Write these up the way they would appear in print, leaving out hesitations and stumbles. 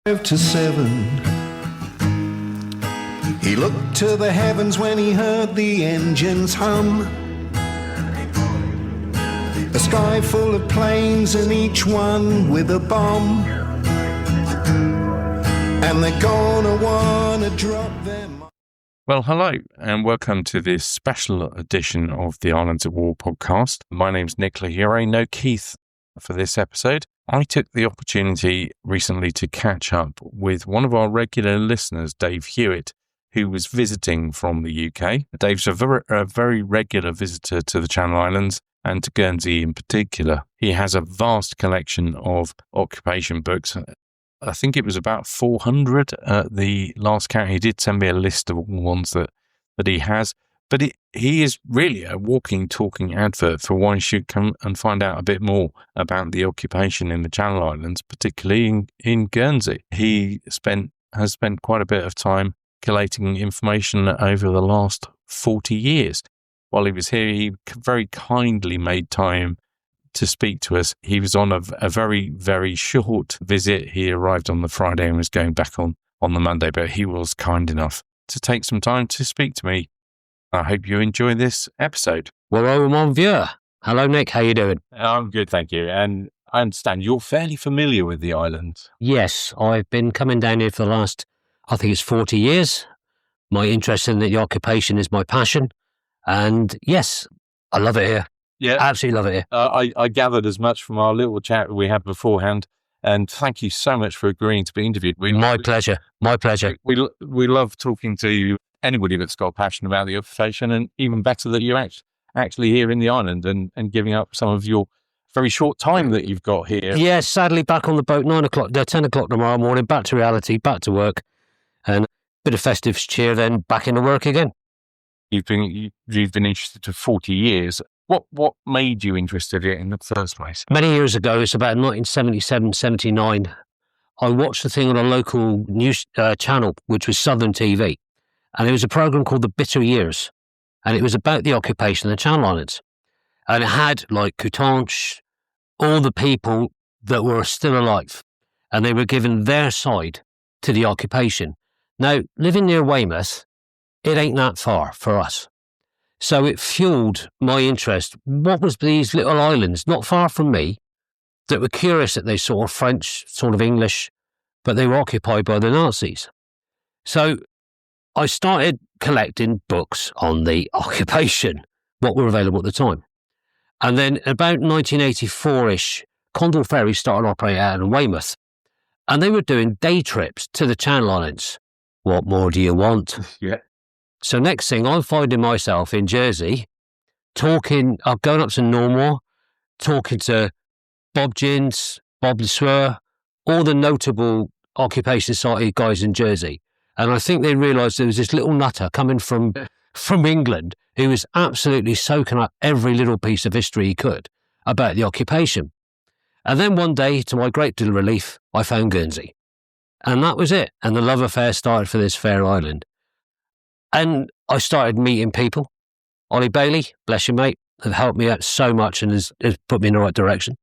To 7. He looked to the heavens when he heard the engines hum. A sky full of planes and each one with a bomb. And they're gonna wanna drop them. Well, hello and welcome to this special edition of the Islands at War podcast. My name's Nick Lahire, no Keith for this episode. I took the opportunity recently to catch up with one of our regular listeners, Dave Hewitt, who was visiting from the UK. Dave's a very regular visitor to the Channel Islands and to Guernsey in particular. He has a vast collection of occupation books. I think it was about 400 at the last count. He did send me a list of all the ones that he has. But he is really a walking, talking advert for why you should come and find out a bit more about the occupation in the Channel Islands, particularly in Guernsey. He has spent quite a bit of time collating information over the last 40 years. While he was here, he very kindly made time to speak to us. He was on a very, very short visit. He arrived on the Friday and was going back on the Monday, but he was kind enough to take some time to speak to me. I hope you enjoy this episode. Well, mon vieux. Hello, Nick. How you doing? I'm good, thank you. And I understand you're fairly familiar with the island. Yes, I've been coming down here for the last, I think it's 40 years. My interest in the occupation is my passion. And yes, I love it here. Yeah. Absolutely love it here. I gathered as much from our little chat we had beforehand. And thank you so much for agreeing to be interviewed. My pleasure. My pleasure. We love talking to you. Anybody that's got a passion about the occupation, and even better that you're actually here in the island and giving up some of your very short time that you've got here. Yeah, sadly back on the boat, 10 o'clock tomorrow morning, back to reality, back to work, and a bit of festive cheer, then back into work again. You've been interested for 40 years. What made you interested in it in the first place? Many years ago, it's about 1977, 79, I watched the thing on a local news channel, which was Southern TV. And there was a program called The Bitter Years, and it was about the occupation of the Channel Islands. And it had, like, Coutances, all the people that were still alive, and they were given their side to the occupation. Now, living near Weymouth, it ain't that far for us. So it fueled my interest. What was these little islands, not far from me, that were curious that they saw French, sort of English, but they were occupied by the Nazis. So I started collecting books on the occupation, what were available at the time. And then about 1984-ish, Condor Ferry started operating out in Weymouth. And they were doing day trips to the Channel Islands. What more do you want? Yeah. So next thing, I'm finding myself in Jersey, going up to Normore, talking to Bob Gins, Bob LeSueur, all the notable occupation society guys in Jersey. And I think they realised there was this little nutter coming from England who was absolutely soaking up every little piece of history he could about the occupation. And then one day, to my great deal of relief, I found Guernsey. And that was it. And the love affair started for this fair island. And I started meeting people. Ollie Bailey, bless you, mate, have helped me out so much and has put me in the right direction.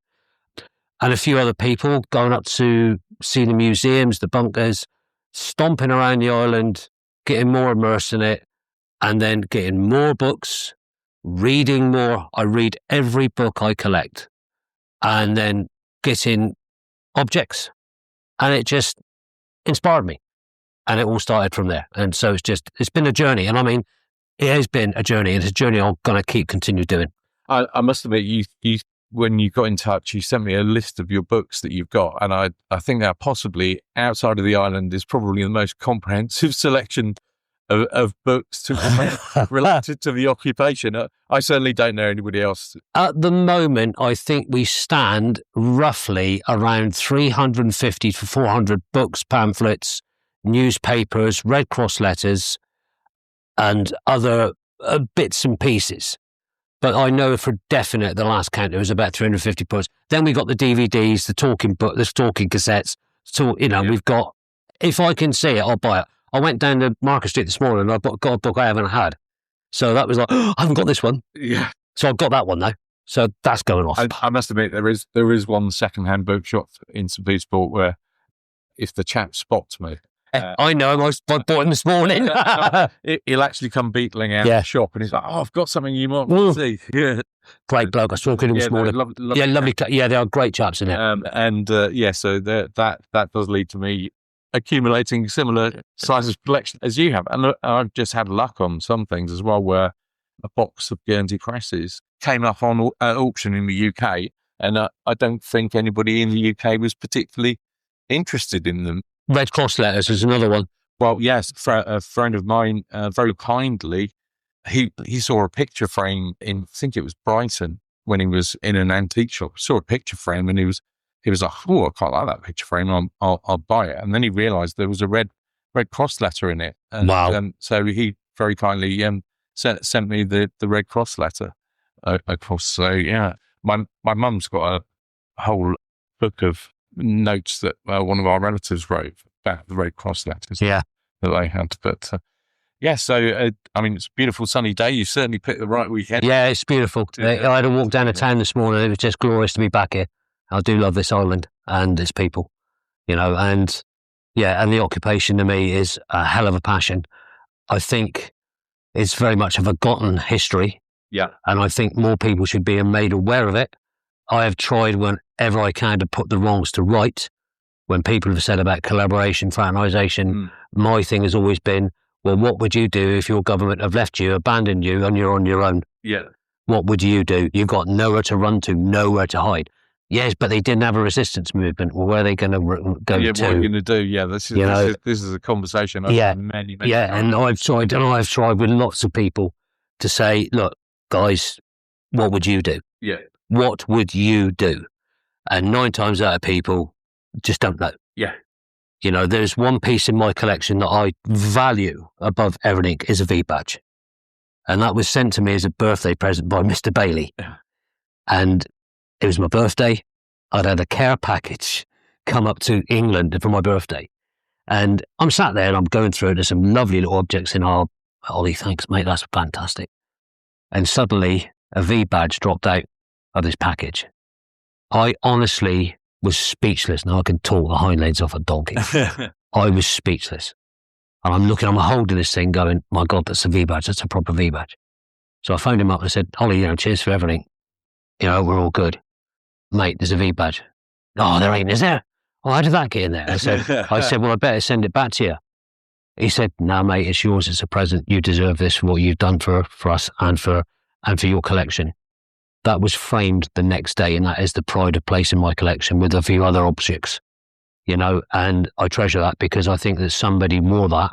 And a few other people going up to see the museums, the bunkers, stomping around the island, getting more immersed in it, and then getting more books, reading more. I read every book I collect, and then getting objects. And it just inspired me. And it all started from there. And so it's been a journey. And I mean, it has been a journey, and it's a journey I'm going to continue doing. I must admit, you when you got in touch, you sent me a list of your books that you've got. And I think that possibly outside of the island is probably the most comprehensive selection of books related to the occupation. I certainly don't know anybody else. At the moment, I think we stand roughly around 350 to 400 books, pamphlets, newspapers, Red Cross letters, and other bits and pieces. But I know for definite the last count there was about 350 books. Then we got the DVDs, the talking cassettes. So, We've got, if I can see it, I'll buy it. I went down to Market Street this morning and I got a book I haven't had. So that was like, I haven't got this one. Yeah. So I've got that one now. So that's going off. I must admit, there is one second-hand bookshop in St. Petersport where if the chap spots me. I know him. I bought him this morning. He'll actually come beetling out the shop, and he's like, "Oh, I've got something you might want to see." Yeah, great bloke. I was talking to him this morning. Lovely. Yeah, they are great chaps in there. So that does lead to me accumulating similar sizes of collection as you have, and I've just had luck on some things as well, where a box of Guernsey crosses came up on auction in the UK, and I don't think anybody in the UK was particularly interested in them. Red Cross letters is another one. Well, yes, a friend of mine very kindly, he saw a picture frame in, I think it was Brighton, when he was in an antique shop. Saw a picture frame, and he was like, "Oh, I quite like that picture frame. I'll buy it." And then he realised there was a red Cross letter in it. And, wow! So he very kindly sent me the Red Cross letter across. So yeah, my mum's got a whole book of notes that one of our relatives wrote about the Red Cross letters that they had. But so I mean, it's a beautiful sunny day. You certainly picked the right weekend. Yeah, it's beautiful. I had a walk down to town this morning. It was just glorious to be back here. I do love this island and its people, and the occupation to me is a hell of a passion. I think it's very much a forgotten history. Yeah. And I think more people should be made aware of it. I have tried whenever I can to put the wrongs to right. When people have said about collaboration, fraternisation, my thing has always been, well, what would you do if your government have left you, abandoned you, and you're on your own? Yeah. What would you do? You've got nowhere to run to, nowhere to hide. Yes, but they didn't have a resistance movement. Well, where are they going to go to? What are you going to do? Yeah, this is a conversation I've had many times. And I've tried with lots of people to say, look, guys, what would you do? Yeah. What would you do? And 9 times out of people just don't know. Yeah. There's one piece in my collection that I value above everything is a V badge. And that was sent to me as a birthday present by Mr. Bailey. Yeah. And it was my birthday. I'd had a care package come up to England for my birthday. And I'm sat there and I'm going through it. There's some lovely little objects in our, Ollie, thanks, mate. That's fantastic. And suddenly a V badge dropped out of this package. I honestly was speechless. Now I can talk the hind legs off a donkey. I was speechless. And I'm holding this thing going, my God, that's a V badge. That's a proper V badge. So I phoned him up and I said, Ollie, cheers for everything. We're all good. Mate, there's a V badge. Oh, there ain't, is there? Oh, how did that get in there? I said, well, I better send it back to you. He said, no, mate, it's yours. It's a present. You deserve this for what you've done for us and for your collection. That was framed the next day, and that is the pride of place in my collection with a few other objects, and I treasure that because I think that somebody wore that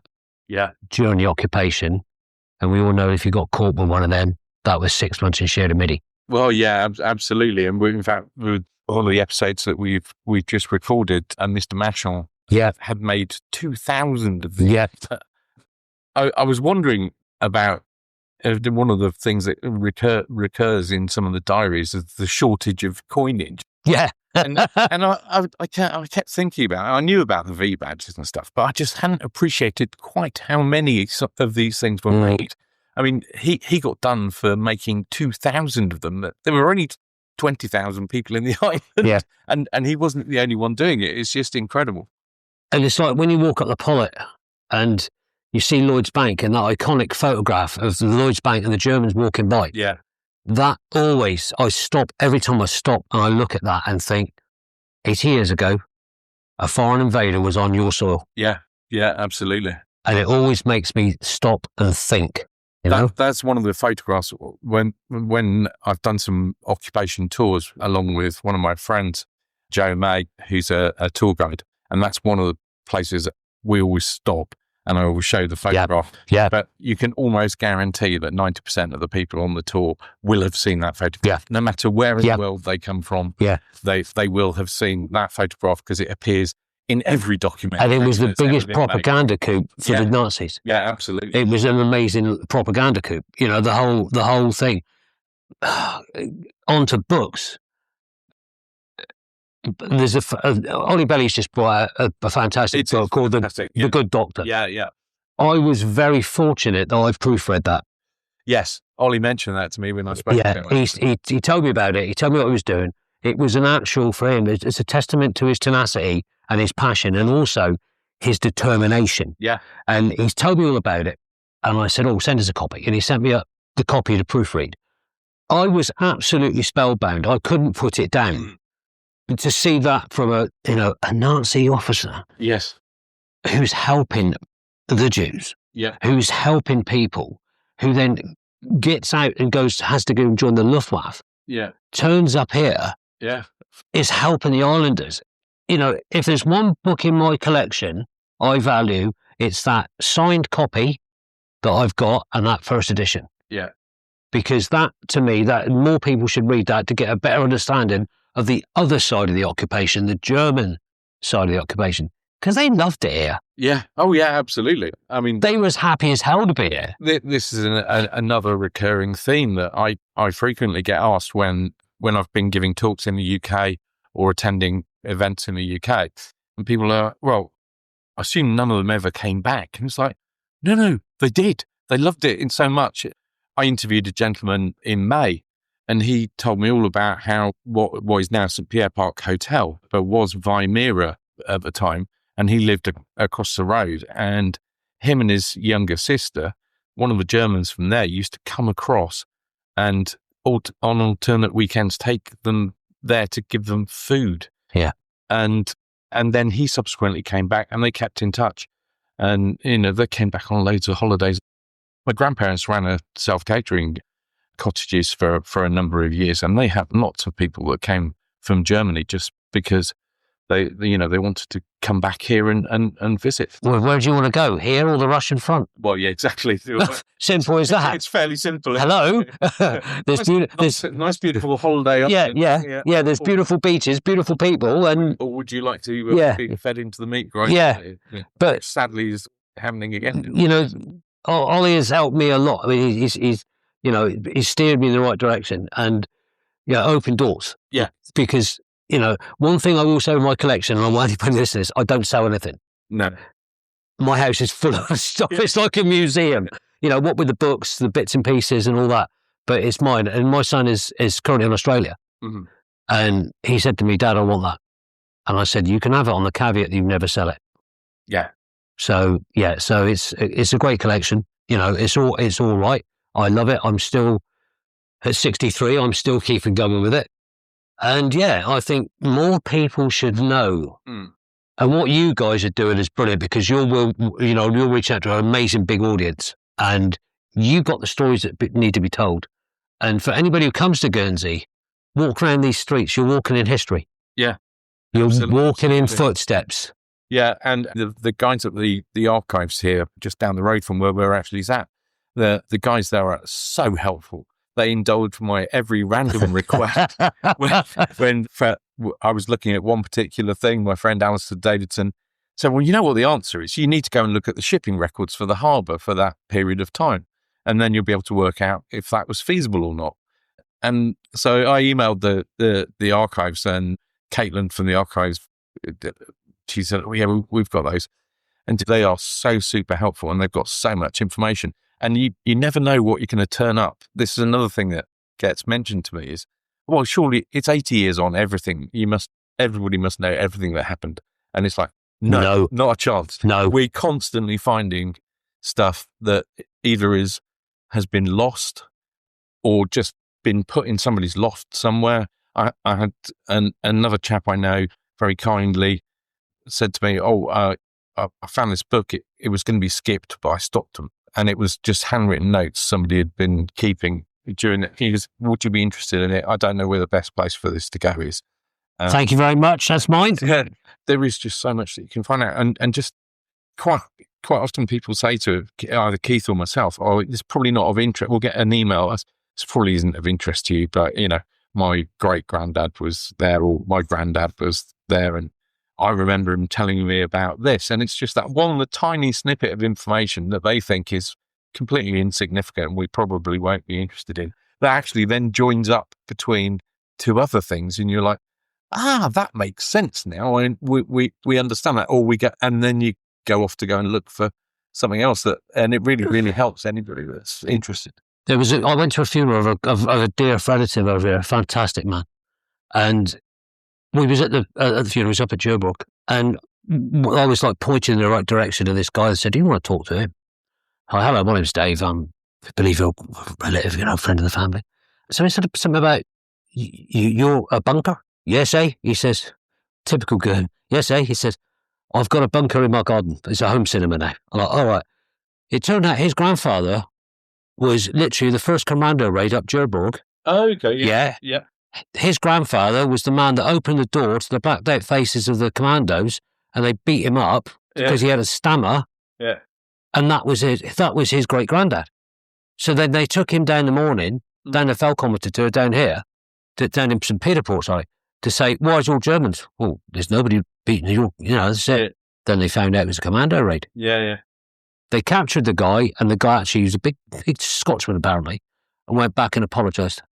during the occupation, and we all know if you got caught with one of them, that was 6 months in shared midi. Well, yeah, absolutely. And in fact, with all the episodes that we've just recorded, and Mr. Machon had made 2,000 of them. Yeah. I was wondering about one of the things that recurs in some of the diaries is the shortage of coinage. Yeah. and I kept thinking about it. I knew about the V badges and stuff, but I just hadn't appreciated quite how many of these things were made. I mean, he got done for making 2,000 of them. There were only 20,000 people in the island, and he wasn't the only one doing it. It's just incredible. And it's like when you walk up the Pollet and you see Lloyd's Bank and that iconic photograph of the Lloyd's Bank and the Germans walking by. Yeah. That always, every time I stop and I look at that and think, 80 years ago, a foreign invader was on your soil. Yeah, absolutely. And it always makes me stop and think. That's one of the photographs when I've done some occupation tours along with one of my friends, Joe May, who's a tour guide. And that's one of the places that we always stop and I always show the photograph. Yeah. But you can almost guarantee that 90% of the people on the tour will have seen that photograph. Yeah. No matter where in the world they come from, they will have seen that photograph because it appears in every document. And it was the biggest propaganda coup for the Nazis. Yeah, absolutely. It was an amazing propaganda coup. The whole thing. Onto books. There's Ollie Belly's just brought out a fantastic book called The Good Doctor. Yeah. I was very fortunate that I've proofread that. Yes, Ollie mentioned that to me when I spoke to him. He told me about it. He told me what he was doing. it was an actual, for him, it's a testament to his tenacity and his passion and also his determination. Yeah. And he's told me all about it. And I said, send us a copy. And he sent me the copy to proofread. I was absolutely spellbound. I couldn't put it down. To see that from a Nazi officer. Yes. Who's helping the Jews. Yeah. Who's helping people, who then gets out and has to go and join the Luftwaffe. Yeah. Turns up here. Yeah. Is helping the islanders. If there's one book in my collection I value, it's that signed copy that I've got and that first edition. Yeah. Because that, to me, that more people should read that to get a better understanding of the other side of the occupation, the German side of the occupation, because they loved it here. Yeah. Oh, yeah, absolutely. I mean, they were as happy as hell to be here. This is another recurring theme that I frequently get asked when I've been giving talks in the UK or attending events in the UK, and people are, well, I assume none of them ever came back. And it's like, no, they did. They loved it in so much. I interviewed a gentleman in May, and he told me all about how what is now St. Pierre Park Hotel, but was Weimera at the time, and he lived across the road. And him and his younger sister, one of the Germans from there, used to come across and on alternate weekends take them there to give them food. Yeah. And then he subsequently came back, and they kept in touch. And, they came back on loads of holidays. My grandparents ran a self-catering cottages for a number of years, and they had lots of people that came from Germany just because they wanted to come back here and visit. Well, where do you want to go? Here or the Russian front? Well, yeah, exactly. Simple as that. It's fairly simple. Hello. There's nice, beautiful holiday. Yeah. There's beautiful beaches, beautiful people, and. Or would you like to be fed into the meat grinder? Yeah. But sadly, is happening again. Ollie has helped me a lot. I mean, he's steered me in the right direction and opened doors. Yeah. Because one thing I will say in my collection, and I'm only putting this is, I don't sell anything. No. My house is full of stuff. Yeah. It's like a museum. What with the books, the bits and pieces and all that. But it's mine. And my son is currently in Australia. Mm-hmm. And he said to me, Dad, I want that. And I said, you can have it on the caveat that you never sell it. Yeah. So it's a great collection. It's all right. I love it. I'm still at 63. I'm still keeping going with it. And I think more people should know. Mm. And what you guys are doing is brilliant, because you'll reach out to an amazing big audience, and you've got the stories that need to be told. And for anybody who comes to Guernsey, walk around these streets, you're walking in history. Yeah. You're walking in footsteps. Yeah, and the guys at the archives here, just down the road from where we're actually at, the guys there are so helpful. They indulge my every random request. when I was looking at one particular thing, my friend Alistair Davidson said, well, you know what the answer is? You need to go and look at the shipping records for the harbour for that period of time, and then you'll be able to work out if that was feasible or not. And so I emailed the archives, and Caitlin from the archives, she said, oh, yeah, we've got those. And they are so super helpful, and they've got so much information. And you never know what you're going to turn up. This is another thing that gets mentioned to me is, well, surely it's 80 years on everything. Everybody must know everything that happened. And it's like, no, not a chance. No. We're constantly finding stuff that either has been lost or just been put in somebody's loft somewhere. I had another chap I know very kindly said to me, I found this book. It was going to be skipped, but I stopped them. And it was just handwritten notes somebody had been keeping during it. He goes, would you be interested in it? I don't know where the best place for this to go is. Thank you very much. That's mine. Yeah, there is just so much that you can find out. And just quite often people say to either Keith or myself, oh, it's probably not of interest. We'll get an email. This probably isn't of interest to you, but, my great-granddad was there, or my granddad was there, and I remember him telling me about this. And it's just that the tiny snippet of information that they think is completely insignificant and we probably won't be interested in, that actually then joins up between two other things. And you're like, that makes sense now. And we understand that, and then you go off to go and look for something else and it really, really helps anybody that's interested. I went to a funeral of a dear relative over here, a fantastic man. And we was at the funeral, was up at Cherbourg, and I was like pointing in the right direction, and this guy said, "Do you want to talk to him?" "Hi, hello, my name's Dave. I'm a believer, relative, friend of the family." So he said something about, "You're a bunker?" "Yes, eh?" He says, typical girl. "Yes, eh?" He says, "I've got a bunker in my garden. It's a home cinema now." I'm like, all right. It turned out his grandfather was literally the first commando raid up Cherbourg. Oh, okay. Yeah. His grandfather was the man that opened the door to the blacked out faces of the commandos, and they beat him up because he had a stammer. Yeah. And that was his great granddad. So then they took him down the morning, down the Falcometer tour down here, down in St. Peter Port, to say, "Why is all Germans?" "Well, there's nobody beating you, that's it." Yeah. Then they found out it was a commando raid. Yeah. They captured the guy, and the guy actually was a big Scotsman apparently, and went back and apologised.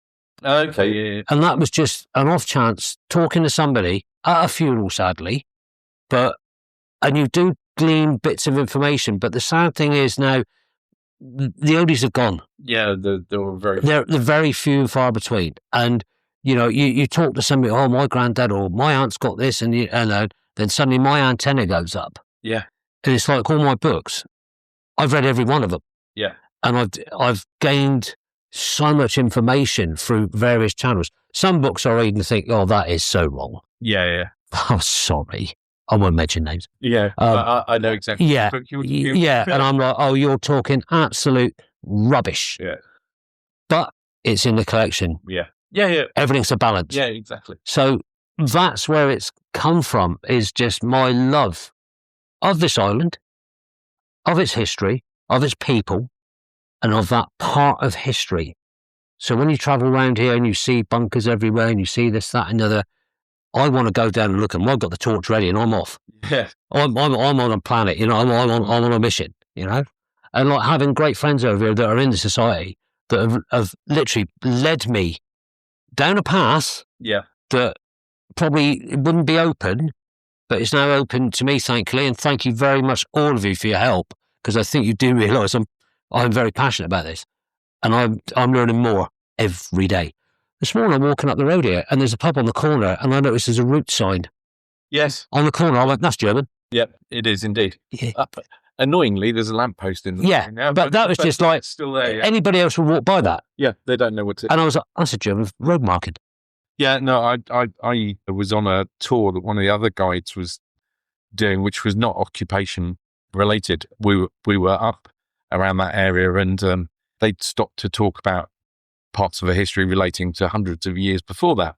Okay, yeah. And that was just an off chance talking to somebody at a funeral, sadly. And you do glean bits of information, but the sad thing is now the oldies have gone. Yeah, they're very few and far between. And you talk to somebody, "Oh, my granddad or my aunt's got this," and then suddenly my antenna goes up. Yeah. And it's like all my books, I've read every one of them. Yeah. And I've gained so much information through various channels. Some books I read and think, "Oh, that is so wrong." Yeah. Oh, sorry. I won't mention names. Yeah, I know exactly. Yeah, and I'm like, "Oh, you're talking absolute rubbish." Yeah. But it's in the collection. Yeah. Everything's a balance. Yeah, exactly. So that's where it's come from, is just my love of this island, of its history, of its people, and of that part of history. So when you travel around here and you see bunkers everywhere and you see this, that, and the other, I want to go down and look at them. I've got the torch ready and I'm off. Yeah. I'm on a planet, I'm on a mission, And like having great friends over here that are in the society that have literally led me down a path that probably wouldn't be open, but it's now open to me, thankfully. And thank you very much, all of you, for your help, because I think you do realise I'm very passionate about this, and I'm learning more every day. This morning I'm walking up the road here, and there's a pub on the corner, and I noticed there's a route sign. Yes. On the corner. I went, "That's German." Yep, it is indeed. Yeah. Annoyingly, there's a lamppost in there. Yeah, now, but that was just like, still there. Yeah. Anybody else would walk by that. Yeah, they don't know what to. And I was like, "That's a German road marking." Yeah, no, I was on a tour that one of the other guides was doing, which was not occupation related. We were up around that area, and they'd stopped to talk about parts of a history relating to hundreds of years before that.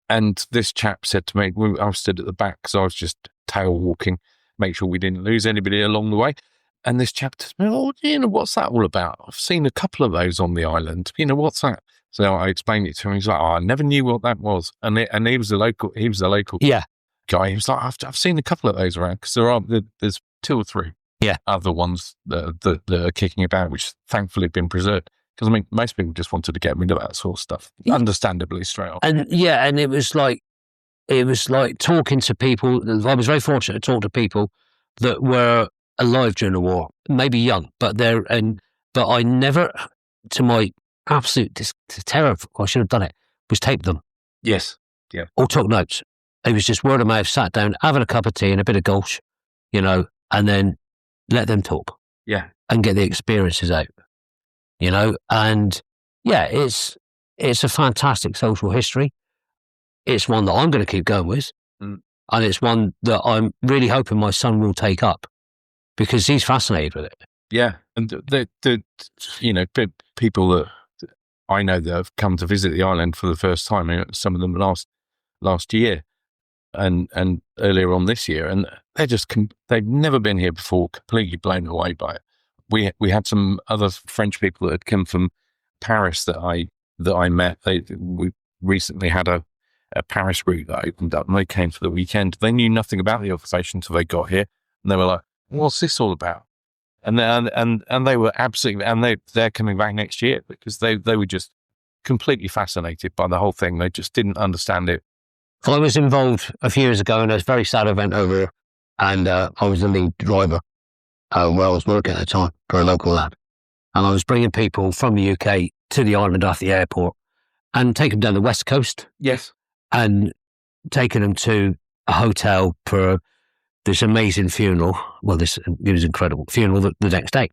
And this chap said to me, I was stood at the back because I was just tail walking, make sure we didn't lose anybody along the way. And this chap said, "Oh, what's that all about? I've seen a couple of those on the island. What's that?" So I explained it to him. He's like, "Oh, I never knew what that was." And he was a local guy. He was like, I've seen a couple of those around, because there's 2 or 3 other ones that are kicking about, which thankfully have been preserved. Because most people just wanted to get rid of that sort of stuff, understandably, straight off. And and it was like talking to people. I was very fortunate to talk to people that were alive during the war, maybe young, but I never, to my absolute terror, I should have done it, was tape them. Yes. Yeah. Or took notes. It was just word of mouth, sat down, having a cup of tea and a bit of gulch, and then let them talk. Yeah. And get the experiences out. And it's a fantastic social history. It's one that I'm going to keep going with, and it's one that I'm really hoping my son will take up, because he's fascinated with it. Yeah, and the people that I know that have come to visit the island for the first time, some of them last year, and earlier on this year, and they've never been here before, completely blown away by it. We had some other French people that had come from Paris that I met. We recently had a Paris route that opened up, and they came for the weekend. They knew nothing about the occupation until they got here, and they were like, "What's this all about?" And they were absolutely, and they're coming back next year, because they were just completely fascinated by the whole thing. They just didn't understand it. I was involved a few years ago in a very sad event over here, and I was the lead driver. Where I was working at the time for a local lad. And I was bringing people from the UK to the island off the airport and take them down the west coast. Yes. and taken them to a hotel for this amazing funeral. Well, it was incredible funeral the next day.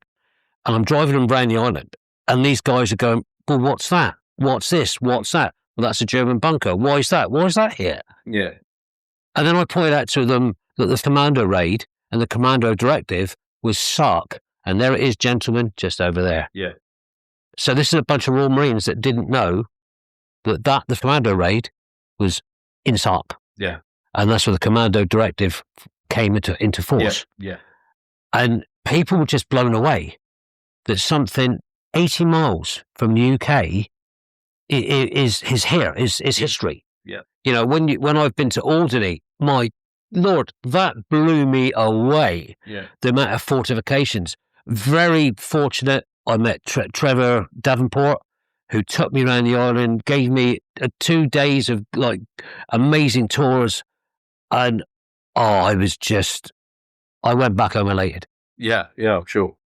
And I'm driving them around the island, and these guys are going, well, what's that? What's this? What's that? Well, that's a German bunker. Why is that? Why is that here? Yeah. And then I pointed out to them that the commando raid and the commando directive was Sark. And there it is, gentlemen, just over there. Yeah. So this is a bunch of Royal Marines that didn't know that the commando raid was in Sark. Yeah. And that's where the commando directive came into force. Yeah. And people were just blown away that something 80 miles from the UK is history. Yeah. You know, when I've been to Alderney, my Lord, that blew me away. Yeah. The amount of fortifications. Very fortunate. I met Trevor Davenport, who took me around the island, gave me 2 days of like amazing tours, and I went back home elated. Yeah, sure.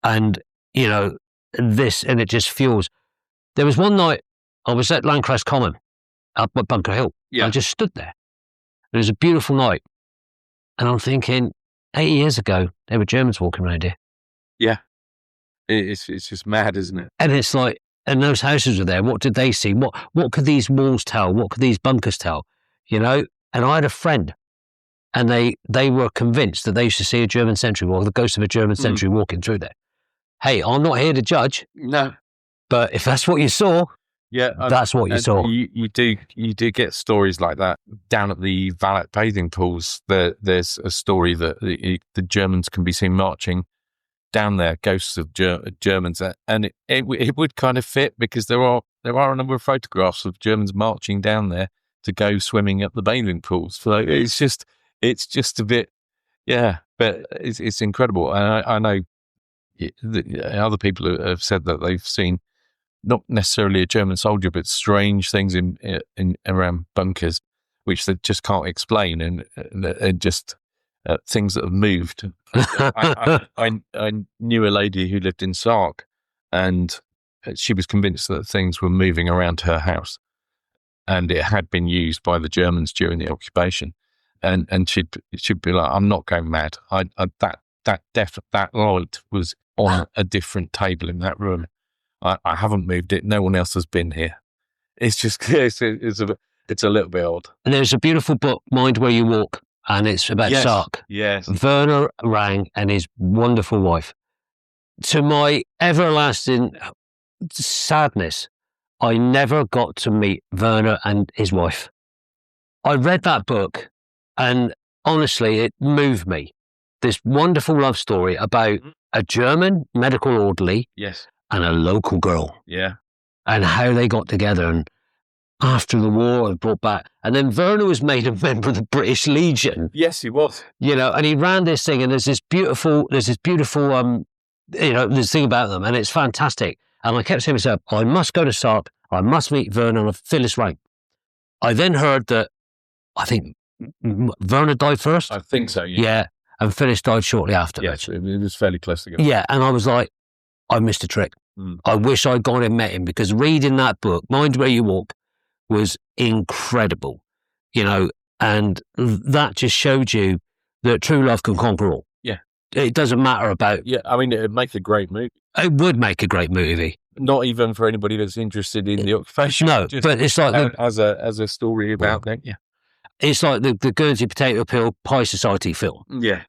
And you know and it just fuels. There was one night I was at Landcrest Common up at Bunker Hill. Yeah. I just stood there. It was a beautiful night, and I'm thinking, 8 years ago there were Germans walking around here. Yeah. It's just mad, isn't it? And it's like, and those houses were there. What did they see? What could these walls tell? What could these bunkers tell? You know? And I had a friend, and they were convinced that they used to see a German sentry walk, the ghost of a German sentry walking through there. Hey, I'm not here to judge. No. But if that's what you saw, that's what you saw. You do get stories like that down at the Valak bathing pools. There's a story that the Germans can be seen marching down there, ghosts of Germans, and it would kind of fit because there are a number of photographs of Germans marching down there to go swimming at the bathing pools. So it's just a bit, yeah, but it's incredible. And I know other people have said that they've seen not necessarily a German soldier, but strange things in around bunkers, which they just can't explain, and just things that have moved. I knew a lady who lived in Sark, and she was convinced that things were moving around her house, and it had been used by the Germans during the occupation. And she'd be like, "I'm not going mad. That light was on a different table in that room. I haven't moved it. No one else has been here." It's just it's a little bit odd. And there's a beautiful book, Mind Where You Walk, and it's about Sark. Yes. Werner Rang and his wonderful wife. To my everlasting sadness, I never got to meet Werner and his wife. I read that book, and honestly, it moved me. This wonderful love story about a German medical orderly and a local girl. Yeah. And how they got together, and after the war and brought back. And then Werner was made a member of the British Legion. Yes, he was. You know, and he ran this thing, and there's this beautiful, this thing about them, and it's fantastic. And I kept saying to myself, I must go to Sark, I must meet Werner and Phyllis Rank. I then heard that, I think Werner died first. I think so, yeah. Yeah, and Phyllis died shortly after. Yes, it was fairly close together. Yeah, and I was like, I missed a trick. I wish I'd gone and met him, because reading that book, Mind Where You Walk, was incredible, you know, and that just showed you that true love can conquer all. Yeah. It doesn't matter about... Yeah, I mean, it'd make a great movie. It would make a great movie. Not even for anybody that's interested in the occupation. No, but it's like... as a story about that, yeah. It's like the Guernsey Potato Peel Pie Society film. Yeah.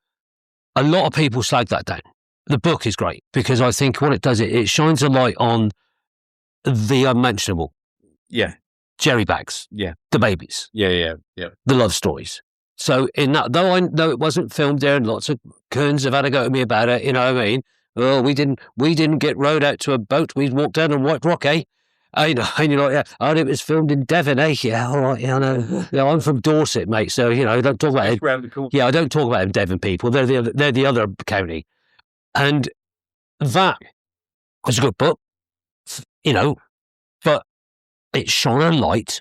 A lot of people slag that down. The book is great, because I think what it does, it shines a light on the unmentionable. Yeah. Jerry bags. Yeah. The babies. Yeah. The love stories. So in that, though I know it wasn't filmed there, and lots of coons have had a go at me about it, you know what I mean? Oh, we didn't get rowed out to a boat. We walked down on White Rock, eh? And you're like, yeah. Oh, it was filmed in Devon, eh? Yeah, all right, I know. Yeah, I'm from Dorset, mate, so, don't talk about it. Yeah, I don't talk about them Devon people. They're the other county. And that was a good book, but it shone a light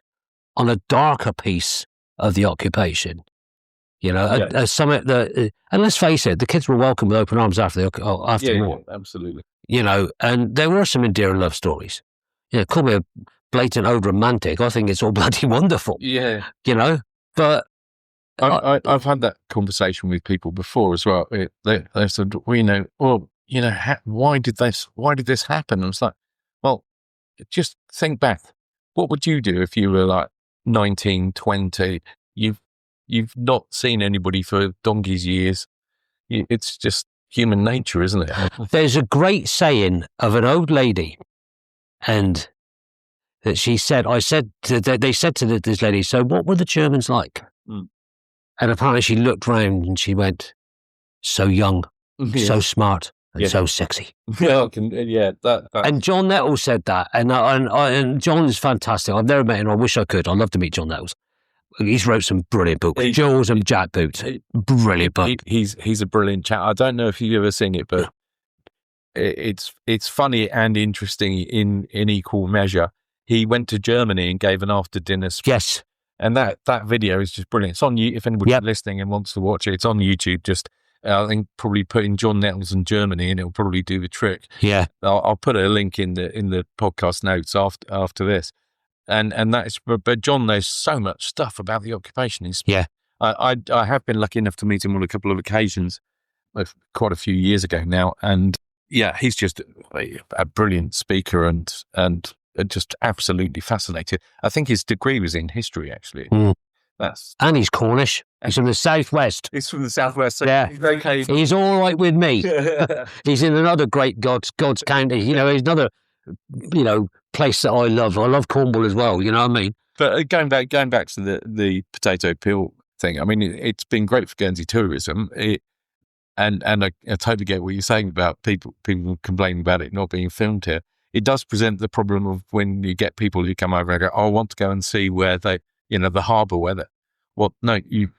on a darker piece of the occupation. Something that, and let's face it, the kids were welcomed with open arms after the war. Yeah, absolutely. And there were some endearing love stories. Call me a blatant old romantic. I think it's all bloody wonderful. Yeah. You know, but I've had that conversation with people before as well. They said, why did this happen? And it's like, well, just think back. What would you do if you were like 19, 20? You've not seen anybody for donkey's years. It's just human nature, isn't it? There's a great saying of an old lady, and that she said, they said to this lady, so what were the Germans like? Mm. And apparently she looked round and she went, so young, so smart, and so sexy. And John Nettles said that, and John is fantastic. I've never met him. I wish I could. I'd love to meet John Nettles. He's wrote some brilliant books. Jaws and Jackboots. Brilliant book. He's a brilliant chap. I don't know if you've ever seen it, but it's funny and interesting in equal measure. He went to Germany and gave an after dinner speech. Yes. And that video is just brilliant. It's on you if anybody's listening and wants to watch it. It's on YouTube. Just I think probably put in John Nettles in Germany and it'll probably do the trick. Yeah. I'll put a link in the podcast notes after this. And that is, but John knows so much stuff about the occupation. I have been lucky enough to meet him on a couple of occasions, quite a few years ago now. And yeah, he's just a brilliant speaker and just absolutely fascinated. I think his degree was in history, actually. Mm. And he's Cornish. He's from the southwest. He's from the southwest. So yeah, he's okay. He's all right with me. He's in another great God's county. You know, he's another place that I love. I love Cornwall as well. You know what I mean? But going back to the potato peel thing. I mean, it's been great for Guernsey tourism. And I totally get what you're saying about people complaining about it not being filmed here. It does present the problem of when you get people who come over and go, I want to go and see where the harbour where well, no, you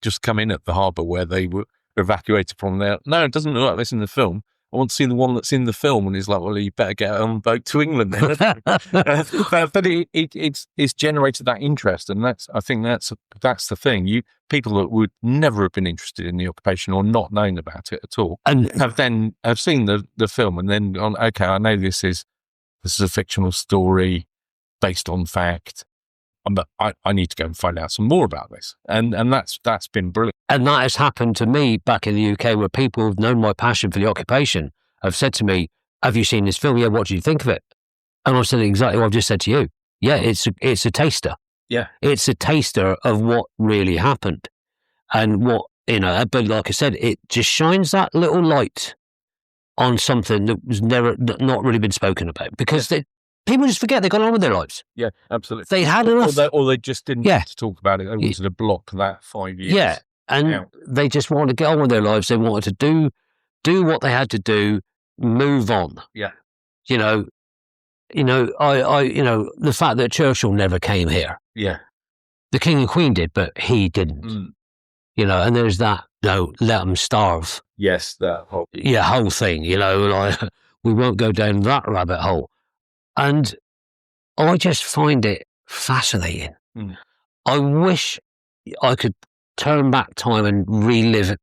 just come in at the harbour where they were evacuated from there. No, it doesn't look like this in the film. I want to see the one that's in the film. And he's like, well, you better get on a boat to England then. But it's generated that interest. And I think that's the thing. People that would never have been interested in the occupation or not known about it at all and have seen the film and then gone, okay, I know this is a fictional story based on fact. But I need to go and find out some more about this. And that's been brilliant. And that has happened to me back in the UK where people who've known my passion for the occupation have said to me, have you seen this film? Yeah, what do you think of it? And I've said exactly what I've just said to you. Yeah, it's a taster. Yeah. It's a taster of what really happened. And what, but like I said, it just shines that little light on something that was not really been spoken about because people just forget they got on with their lives. Yeah, absolutely. They had enough. Or they just didn't want to talk about it. They wanted to block that 5 years. Yeah, and they just wanted to get on with their lives. They wanted to do what they had to do, move on. Yeah. The fact that Churchill never came here. Yeah. The King and Queen did, but he didn't. Mm. And there's that, let them starve. Yes, that whole... Yeah, whole thing, we won't go down that rabbit hole. And I just find it fascinating. Mm. I wish I could turn back time and relive it,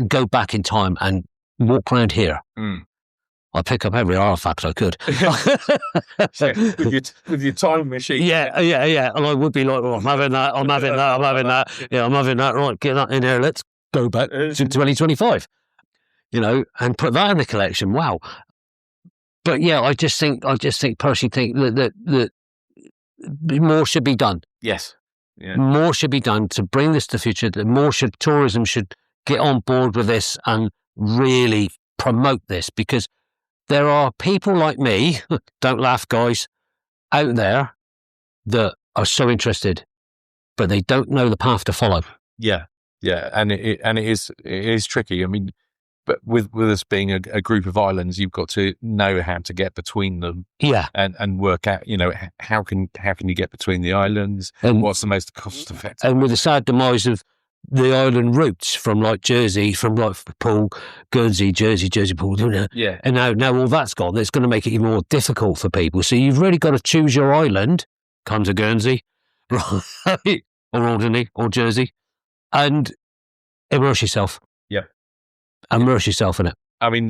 go back in time and walk around here. Mm. I'd pick up every artifact I could. with your time machine. Yeah. And I would be like, I'm having that. Yeah, I'm having that. Right, get that in there. Let's go back to 2025, and put that in the collection. Wow. But yeah, I just personally think that more should be done. Yes. Yeah. More should be done to bring this to the future. Tourism should get on board with this and really promote this because there are people like me, don't laugh guys, out there that are so interested, but they don't know the path to follow. Yeah. Yeah. And it is tricky. I mean, but with us being a group of islands, you've got to know how to get between them. Yeah. And work out, how can you get between the islands and what's the most cost effective. And with the sad demise of the island routes from like Jersey, from like Poole, Guernsey, Jersey, Poole, yeah. And now all that's gone. It's going to make it even more difficult for people. So you've really got to choose your island. Come to Guernsey, right? Or Alderney, or Jersey, and immerse yourself. Yeah. Immerse yourself in it. I mean,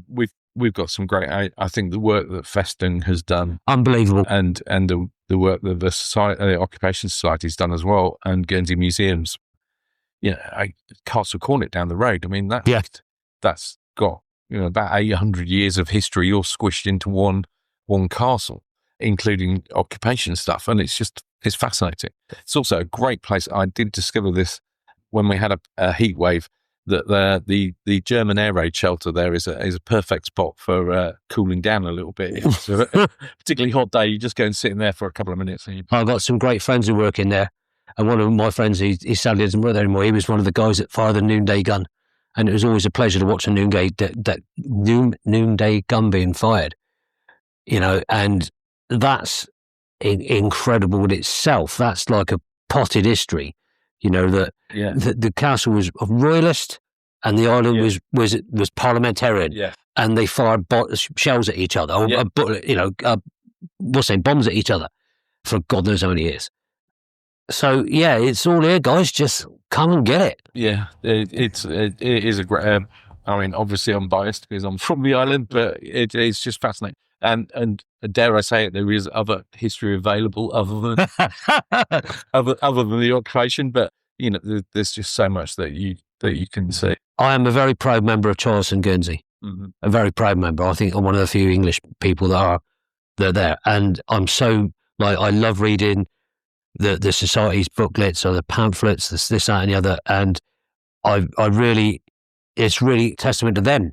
we've we've got some great. I think the work that Festung has done, Unbelievable. and the work that the Occupation Society's done as well, and Guernsey Museums. Castle Cornet down the road. I mean, that's got about 800 years of history all squished into one castle, including occupation stuff, and it's fascinating. It's also a great place. I did discover this when we had a heat wave, that the German air raid shelter there is a perfect spot for cooling down a little bit. If it's a particularly hot day, you just go and sit in there for a couple of minutes. I've got some great friends who work in there. And one of my friends, he sadly doesn't work there anymore. He was one of the guys that fired the noonday gun. And it was always a pleasure to watch a noonday gun being fired. And that's incredible in itself. That's like a potted history. That the castle was royalist and the island was parliamentarian. Yeah. And they fired shells at each other, bombs at each other for God knows how many years. So it's all here, guys. Just come and get it. Yeah, it is a great. Obviously I'm biased because I'm from the island, but it's just fascinating. And dare I say it, there is other history available other than other than the occupation. But there's just so much that you can see. I am a very proud member of Charleston, Guernsey. Mm-hmm. A very proud member. I think I'm one of the few English people that are there, and I'm so I love reading the society's booklets or the pamphlets, this, that, and the other, and it's really testament to them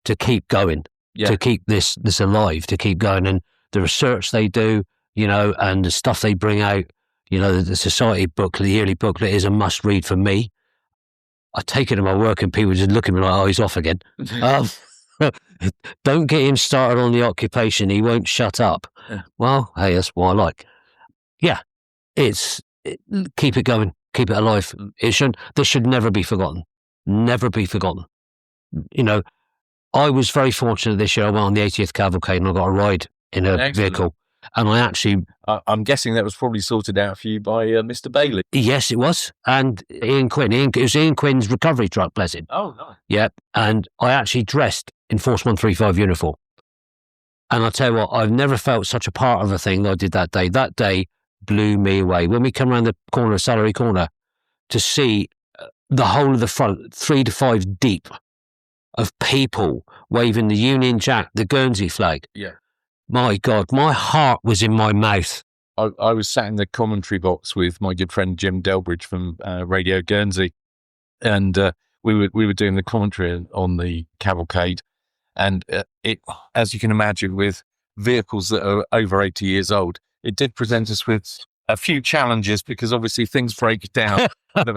to keep going, to keep this alive, to keep going, and the research they do, and the stuff they bring out, the society booklet, the yearly booklet is a must read for me. I take it to my work and people just look at me like, oh, he's off again. Don't get him started on the occupation; he won't shut up. Yeah. Well, hey, that's what I like. Yeah. Keep it going, keep it alive. This should never be forgotten. Never be forgotten. I was very fortunate this year. I went on the 80th Cavalcade and I got a ride in a vehicle. And I actually... I'm guessing that was probably sorted out for you by Mr. Bailey. Yes, it was. And Ian Quinn. It was Ian Quinn's recovery truck, bless him. Oh, nice. Yeah. And I actually dressed in Force 135 uniform. And I'll tell you what, I've never felt such a part of a thing that I did that day. That day blew me away. When we come around the corner of Salary Corner to see the whole of the front, 3 to 5 deep of people waving the Union Jack, the Guernsey flag. Yeah. My God, my heart was in my mouth. I was sat in the commentary box with my good friend Jim Delbridge from Radio Guernsey, and we were doing the commentary on the cavalcade, and it, as you can imagine, with vehicles that are over 80 years old, it did present us with a few challenges because obviously things break down.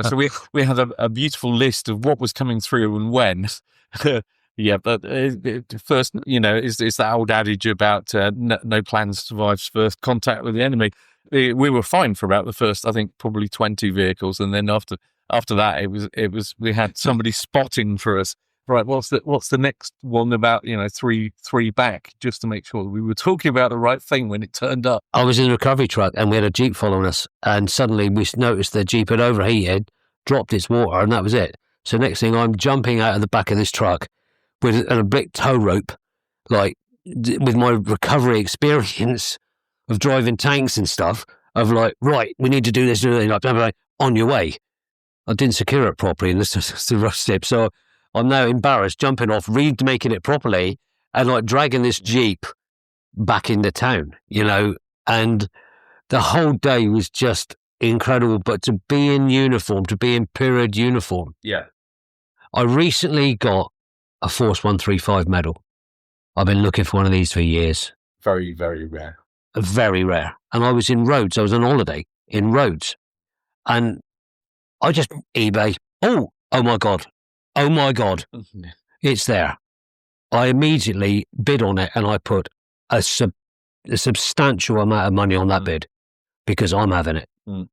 So we had a beautiful list of what was coming through and when. Yeah, but first, it's that old adage about no plans survives first contact with the enemy. We were fine for about the first, I think, probably 20 vehicles, and then after that, it was we had somebody spotting for us. Right, what's the next one about? Three back, just to make sure we were talking about the right thing when it turned up. I was in the recovery truck and we had a Jeep following us, and suddenly we noticed the Jeep had overheated, dropped its water, and that was it. So next thing, I'm jumping out of the back of this truck with a big tow rope, with my recovery experience of driving tanks and stuff. Of right, we need to do this, on your way. I didn't secure it properly, and this is the rough step. So I'm now embarrassed, jumping off, remaking it properly, and dragging this Jeep back into town, and the whole day was just incredible. But to be in uniform, to be in period uniform. Yeah. I recently got a Force 135 medal. I've been looking for one of these for years. Very, very rare. Very rare. And I was in Rhodes. I was on holiday in Rhodes. And I just eBay. Oh my God. Oh my God. It's there. I immediately bid on it and I put a substantial amount of money on that bid because I'm having it. And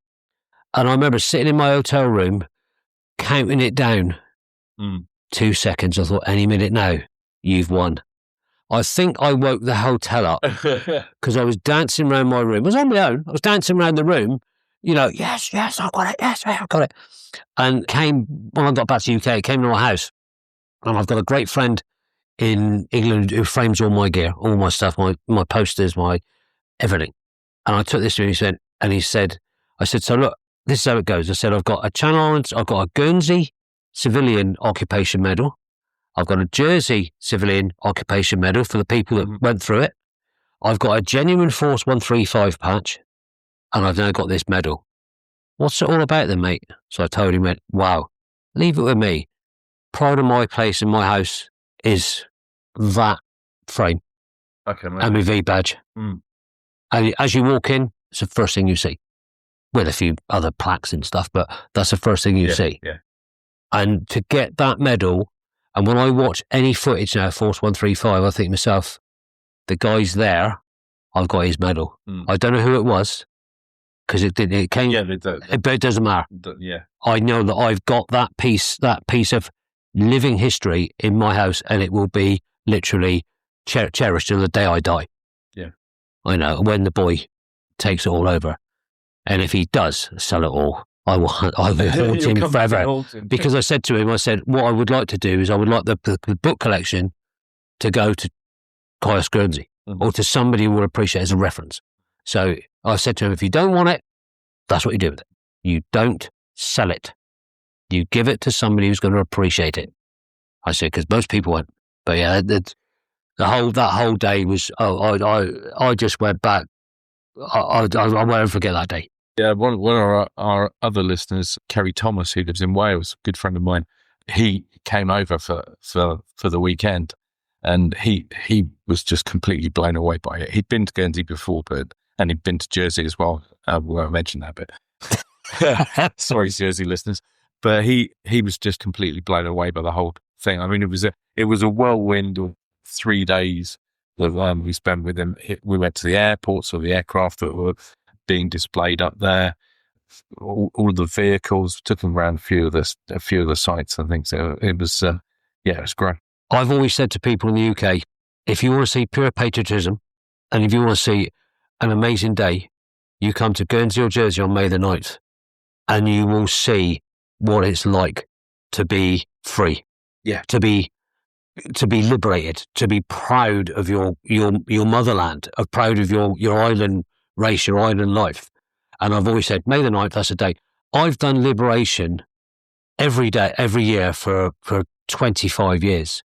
I remember sitting in my hotel room, counting it down. 2 seconds. I thought, any minute now, you've won. I think I woke the hotel up because I was dancing around my room. I was on my own. I was dancing around the room, yes, I got it. Yes, I got it. And when I got back to the UK, came to my house. And I've got a great friend in England who frames all my gear, all my stuff, my posters, my everything. And I took this to him, I said, so look, this is how it goes. I said, I've got a Channel Islands, I've got a Guernsey Civilian Occupation Medal. I've got a Jersey Civilian Occupation Medal for the people that went through it. I've got a genuine Force 135 patch, and I've now got this medal. What's it all about then, mate? So I told him, wow, leave it with me. Pride of my place in my house is that frame and my V badge. And as you walk in, it's the first thing you see, with a few other plaques and stuff, but that's the first thing you see. Yeah. And to get that medal, and when I watch any footage now, Force 135, I think to myself, the guy's there, I've got his medal. I don't know who it was, because it came, but it doesn't matter. I know that I've got that piece of living history in my house, and it will be literally cherished till the day I die. Yeah. I know, when the boy takes it all over. And if he does sell it all, I will haunt him forever. Because I said to him, what I would like to do is I would like the book collection to go to Caius Guernsey or to somebody who will appreciate it as a reference. So I said to him, if you don't want it, that's what you do with it. You don't sell it. You give it to somebody who's going to appreciate it. I said, because most people won't. But yeah, that whole day was, I just went back. I won't forget that day. Yeah, one of our other listeners, Kerry Thomas, who lives in Wales, a good friend of mine, he came over for the weekend, and he was just completely blown away by it. He'd been to Guernsey before, and he'd been to Jersey as well. I won't mention that bit. Sorry, Jersey listeners, but he was just completely blown away by the whole thing. I mean, it was a whirlwind of 3 days that we spent with him. We went to the airports or the aircraft that were being displayed up there, all of the vehicles, took them around a few of the sites and things. So it was, it was great. I've always said to people in the UK, if you want to see pure patriotism and if you want to see an amazing day, you come to Guernsey or Jersey on May the 9th and you will see what it's like to be free. Yeah. To be liberated, to be proud of your motherland, proud of your island race, your island life. And I've always said, May the 9th, that's a day. I've done liberation every day, every year for 25 years.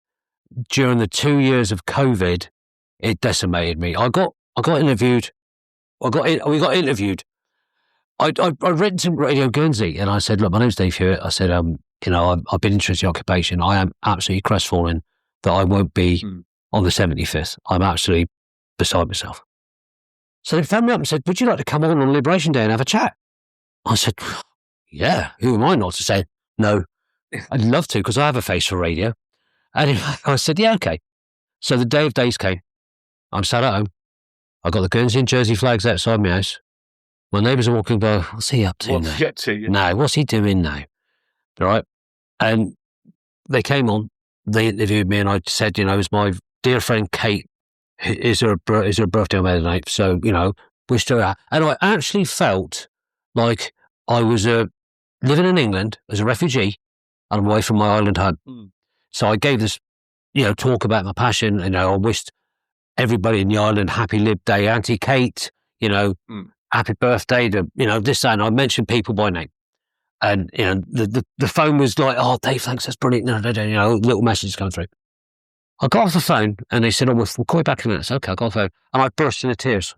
During the 2 years of COVID, it decimated me. I got interviewed. We got interviewed. I'd written to Radio Guernsey and I said, look, my name's Dave Hewitt. I said, I've been interested in occupation. I am absolutely crestfallen that I won't be on the 75th. I'm absolutely beside myself. So they phoned me up and said, would you like to come on Liberation Day and have a chat? I said, yeah, who am I not to say no? I'd love to, because I have a face for radio. And I said, yeah, okay. So the day of days came. I'm sat at home. I got the Guernsey and Jersey flags outside my house. My neighbours are walking by. What's he up to now? What's he doing now? All right. And they came on. They interviewed me, and I said, it was my dear friend Kate. Is her birthday on May the 9th? So, wished her out. And I actually felt like I was living in England as a refugee and away from my island home. So I gave this, talk about my passion. I wished everybody in the island happy Lib Day, Auntie Kate, happy birthday to, this, that. And I mentioned people by name. And, the phone was like, oh, Dave, thanks, that's brilliant. Little messages come through. I got off the phone and they said, we'll call you back in a minute. So, okay, I got off the phone and I burst into tears.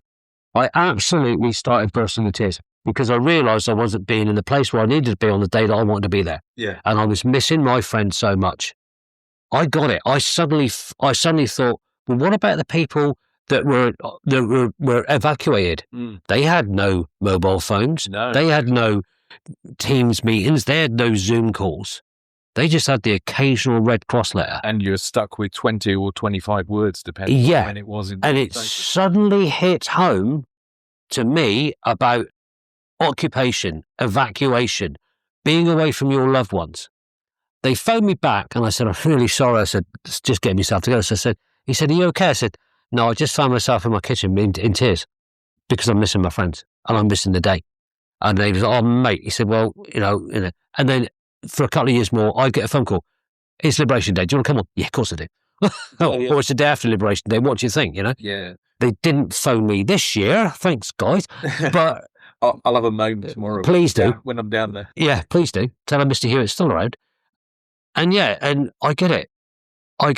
I absolutely started bursting into tears because I realised I wasn't being in the place where I needed to be on the day that I wanted to be there. Yeah. And I was missing my friend so much. I got it. I suddenly thought, well, what about the people that were evacuated? They had no mobile phones. No. They had no Teams meetings. They had no Zoom calls. They just had the occasional Red Cross letter. And you're stuck with 20 or 25 words, depending on when it was. And it suddenly hit home to me about occupation, evacuation, being away from your loved ones. They phoned me back and I said, I'm really sorry. I said, just getting myself together. So he said, are you okay? I said, no, I just found myself in my kitchen in tears because I'm missing my friends and I'm missing the day. And he was like, oh, mate. He said, well, and then for a couple of years more, I'd get a phone call. It's Liberation Day. Do you want to come on? Yeah, of course I do. Or it's the day after Liberation Day. What do you think, Yeah. They didn't phone me this year, thanks, guys. But I'll have a moment tomorrow. Please do. When I'm down there. yeah, please do. Tell them Mr. Hewitt's still around. And I get it. I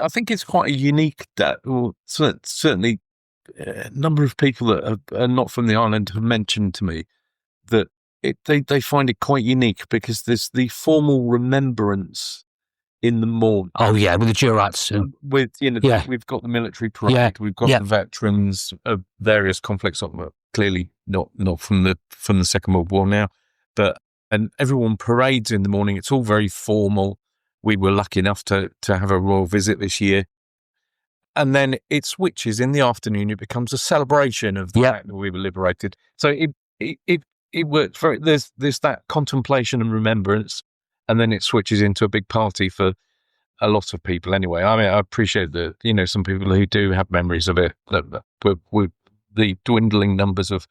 think it's quite a unique day. Well, certainly a number of people that are not from the island have mentioned to me that they find it quite unique because there's the formal remembrance in the morning. Oh, yeah, with the Durats. With, we've got the military parade, we've got the veterans of various conflicts, clearly not from the Second World War now, and everyone parades in the morning. It's all very formal. We were lucky enough to have a royal visit this year. And then it switches in the afternoon. It becomes a celebration of the fact that we were liberated. So it works very, there's that contemplation and remembrance, and then it switches into a big party for a lot of people anyway. I mean, I appreciate that, some people who do have memories of it, with the dwindling numbers of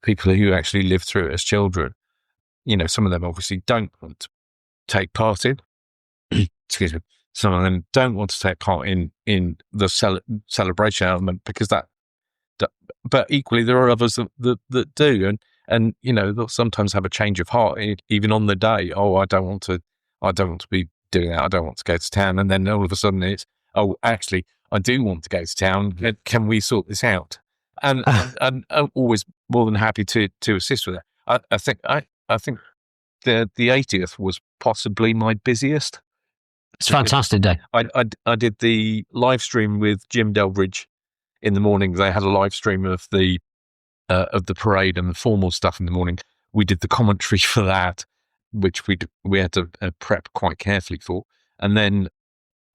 people who actually lived through it as children. Some of them obviously don't want to take part in, excuse me, some of them don't want to take part in the celebration element because but equally there are others that do. And they'll sometimes have a change of heart even on the day. Oh, I don't want to be doing that. I don't want to go to town. And then all of a sudden it's, oh, actually, I do want to go to town. Can we sort this out? And I'm always more than happy to assist with that. I think the 80th was possibly my busiest. It's a fantastic day. I did the live stream with Jim Delbridge in the morning. They had a live stream of the parade and the formal stuff in the morning. We did the commentary for that, which we had to prep quite carefully for. And then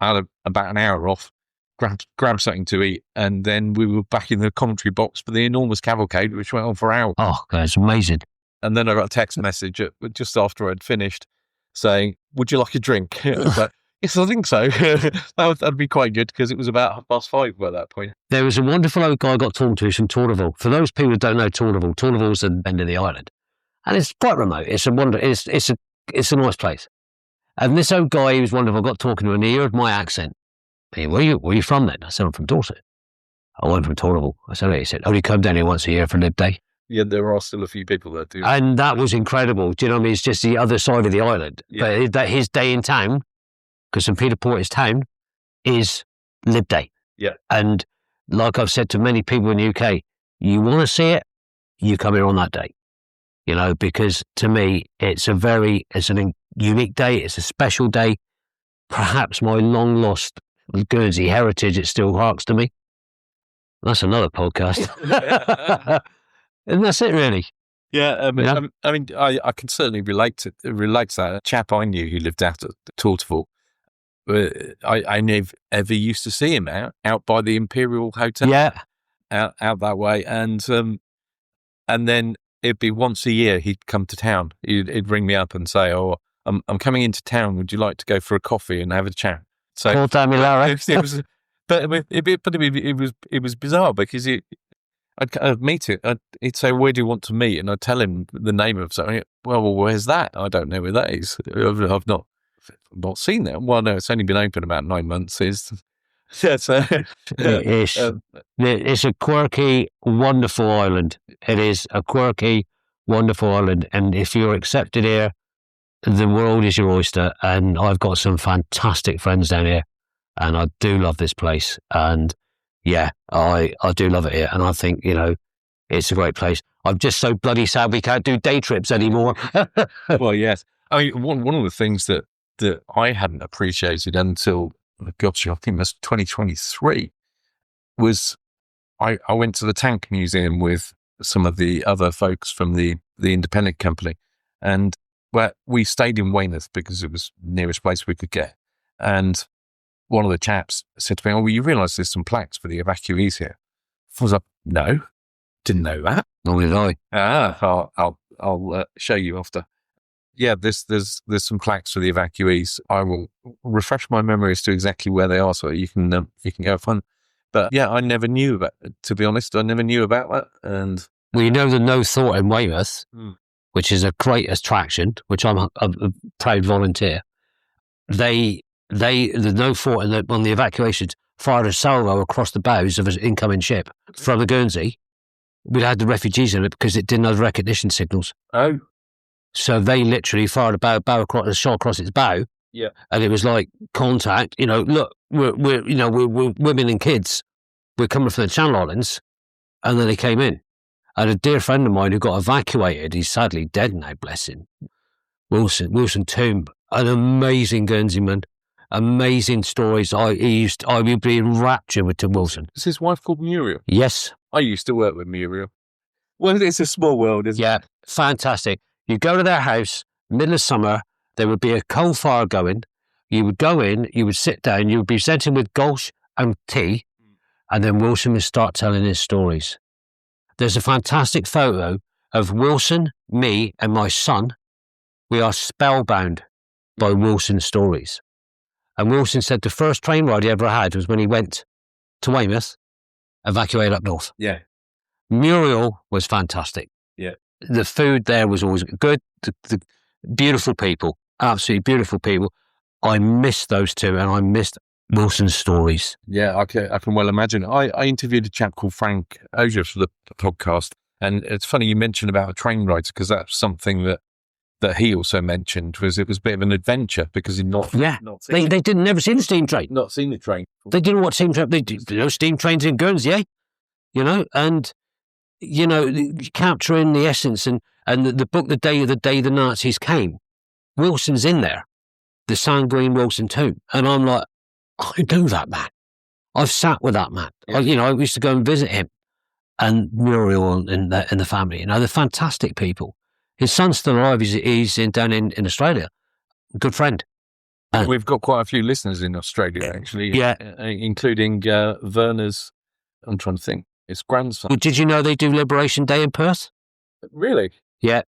I had about an hour off, grabbed something to eat, and then we were back in the commentary box for the enormous cavalcade, which went on for hours. Oh, God, it's amazing. And then I got a text message just after I'd finished saying, "Would you like a drink?" I was like, yes, I think so. That'd be quite good because it was about 5:30 by that point. There was a wonderful old guy I got talking to who's from Torneville. For those people who don't know Torneville's the end of the island. And it's quite remote. It's a nice place. And this old guy, he was wonderful, I got talking to him and he heard my accent. Hey, where are you from then? I said, I'm from Dorset. I'm from Torneville. I said, he said, only come down here once a year for Lib Day. Yeah, there are still a few people that do. And that was incredible. Do you know what I mean? It's just the other side of the island. Yeah. But his day in town, because St. Peter Port is town, is Lib Day. Yeah. And like I've said to many people in the UK, you want to see it, you come here on that day. Because to me, it's a unique day. It's a special day. Perhaps my long lost Guernsey heritage, it still harks to me. That's another podcast. And that's it, really. Yeah, I can certainly relate to that. A chap I knew who lived out at Torteville, I never ever used to see him out by the Imperial Hotel. Yeah, out that way, and then it'd be once a year he'd come to town. He'd ring me up and say, "Oh, I'm coming into town. Would you like to go for a coffee and have a chat?" So, call Dammy Lara. It was bizarre because I'd meet it. He'd say, "Where do you want to meet?" And I'd tell him the name of something. Well, where's that? I don't know where that is. I've not seen that. Well, no, it's only been open about 9 months. It's a quirky, wonderful island. It is a quirky, wonderful island. And if you're accepted here, the world is your oyster. And I've got some fantastic friends down here. And I do love this place. And yeah, I do love it here. And I think, it's a great place. I'm just so bloody sad we can't do day trips anymore. Well, yes. I mean, one of the things that I hadn't appreciated until, gosh, I think that's 2023, was I went to the Tank Museum with some of the other folks from the independent company, and we stayed in Weymouth because it was the nearest place we could get. And one of the chaps said to me, "Oh, well, you realise there's some plaques for the evacuees here?" I was like, "No, didn't know that." Nor did I. I'll show you after. Yeah, there's some plaques for the evacuees. I will refresh my memory as to exactly where they are, so you can go find. But yeah, I never knew about. To be honest, I never knew about that. And well, the No Thought in Weymouth, which is a great attraction, which I'm a proud volunteer. They there's no fort on the evacuations, fired a salvo across the bows of an incoming ship from the Guernsey. We had the refugees in it because it didn't have recognition signals. Oh. So they literally fired a a shot across its bow. Yeah. And it was like, contact, look, we're women and kids. We're coming from the Channel Islands. And then they came in. And a dear friend of mine who got evacuated, he's sadly dead now, bless him. Wilson Tomb, an amazing Guernseyman, amazing stories. I would be enraptured with Tim Wilson. Is his wife called Muriel? Yes. I used to work with Muriel. Well, it's a small world, isn't it? Yeah, fantastic. You go to their house, middle of summer, there would be a coal fire going. You would go in, you would sit down, you would be presented with gulch and tea, and then Wilson would start telling his stories. There's a fantastic photo of Wilson, me, and my son. We are spellbound by Wilson's stories. And Wilson said the first train ride he ever had was when he went to Weymouth, evacuated up north. Yeah. Muriel was fantastic. Yeah. The food there was always good. The beautiful people, absolutely beautiful people. I missed those two, and I missed Wilson's stories. Yeah, I can well imagine. I interviewed a chap called Frank Ozier for the podcast, and it's funny you mentioned about train rides, because that's something that he also mentioned, was it was a bit of an adventure because he'd not seen they didn't never seen the steam train. Not seen the train. They didn't know what steam train. They did steam trains in Guernsey, and capturing the essence and the book, the day the Nazis came. Wilson's in there, the Sanguine Wilson Tomb, and I'm like, I know that man. I've sat with that man. Yeah. I used to go and visit him, and Muriel and the family. They're fantastic people. His son's still alive. He's down in Australia. Good friend. We've got quite a few listeners in Australia, actually. Yeah. Including Werner's, I'm trying to think, his grandson. Well, did you know they do Liberation Day in Perth? Really? Yeah.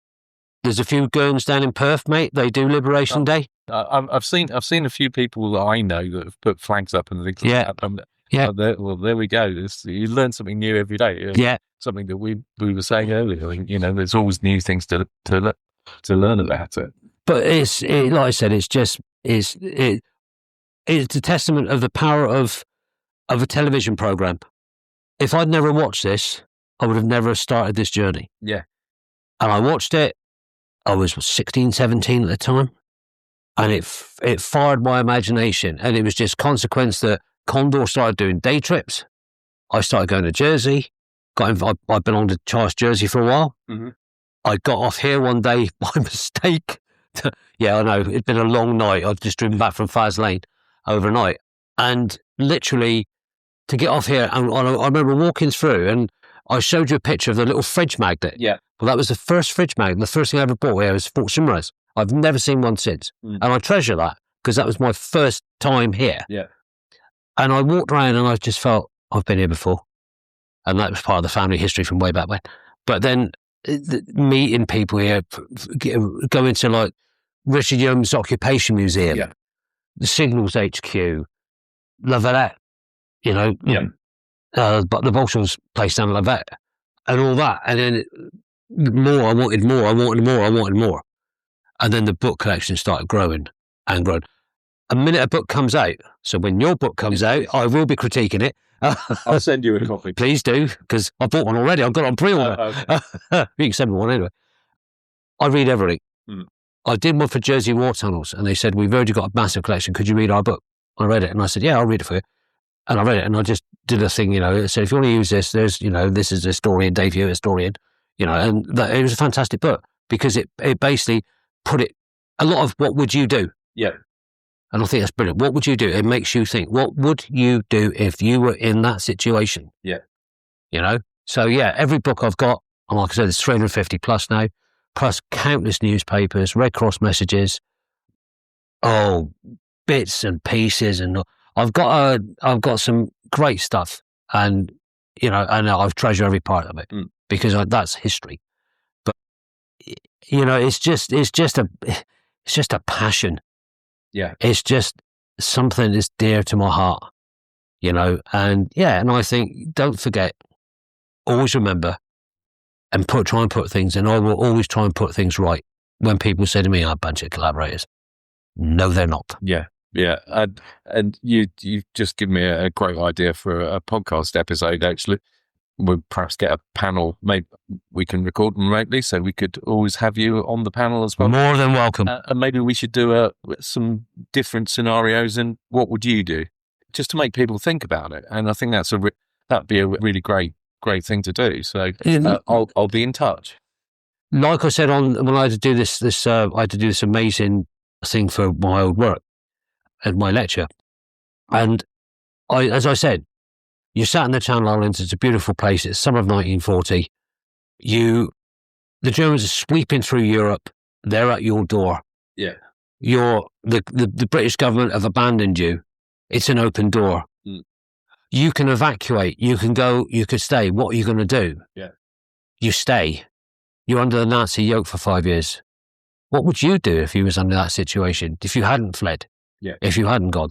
There's a few Guerns down in Perth, mate. They do Liberation Day. I've seen a few people that I know that have put flags up and things like that. Yeah. There we go. You learn something new every day. Yeah. Something that we were saying earlier. There's always new things to learn about it. But like I said, it's a testament of the power of a television program. If I'd never watched this, I would have never started this journey. Yeah. And I watched it. I was 16, 17 at the time. And it fired my imagination. And it was just consequence that Condor started doing day trips. I started going to Jersey. I belonged to Charles Jersey for a while. Mm-hmm. I got off here one day by mistake. Yeah, I know. It'd been a long night. I'd just driven back from Faz Lane overnight. And literally, to get off here, and I remember walking through, and I showed you a picture of the little fridge magnet. Yeah. Well, that was the first fridge magnet. The first thing I ever bought here was Fort Simrose. I've never seen one since. Mm. And I treasure that because that was my first time here. Yeah. And I walked around and I just felt, I've been here before. And that was part of the family history from way back when. But then meeting people here, going to like Richard Young's Occupation Museum, the Signals HQ, La Valette, but the Bolsheviks place down La Valette, and all that. And then I wanted more. And then the book collection started growing and growing. A minute a book comes out, so when your book comes out, I will be critiquing it. I'll send you a copy. Please do, because I bought one already. I've got it on pre-order. Okay. You can send me one anyway. I read everything. Mm. I did one for Jersey War Tunnels, and they said, we've already got a massive collection. Could you read our book? I read it, and I said, yeah, I'll read it for you. And I read it, and I just did a thing, so if you want to use this, there's, this is a historian, Dave Hewitt, historian, and it was a fantastic book because it basically put it, a lot of what would you do? Yeah. And I think that's brilliant. What would you do? It makes you think, what would you do if you were in that situation? Yeah. So yeah, every book I've got, and like I said, it's 350 plus now, plus countless newspapers, Red Cross messages, bits and pieces. And I've got some great stuff, and, and I've treasured every part of it because that's history. But, it's just a passion. Yeah. It's just something that's dear to my heart, and I think, don't forget, always remember, and try and put things, and I will always try and put things right when people say to me, I'm a bunch of collaborators. No, they're not. Yeah. Yeah, and you've just given me a great idea for a podcast episode. Actually, we'll perhaps get a panel. Maybe we can record remotely, so we could always have you on the panel as well. More than welcome. And maybe we should do some different scenarios. And what would you do, just to make people think about it? And I think that'd be a really great thing to do. So I'll be in touch. Like I said, when I had to do this I had to do this amazing thing for my old work at my lecture, and as I said, you sat in the Channel Islands. It's a beautiful place. It's summer of 1940. The Germans are sweeping through Europe. They're at your door. Yeah. The British government have abandoned you. It's an open door. Mm. You can evacuate. You can go. You could stay. What are you going to do? Yeah. You stay. You're under the Nazi yoke for 5 years. What would you do if you was under that situation? If you hadn't fled? Yeah. If you hadn't gone?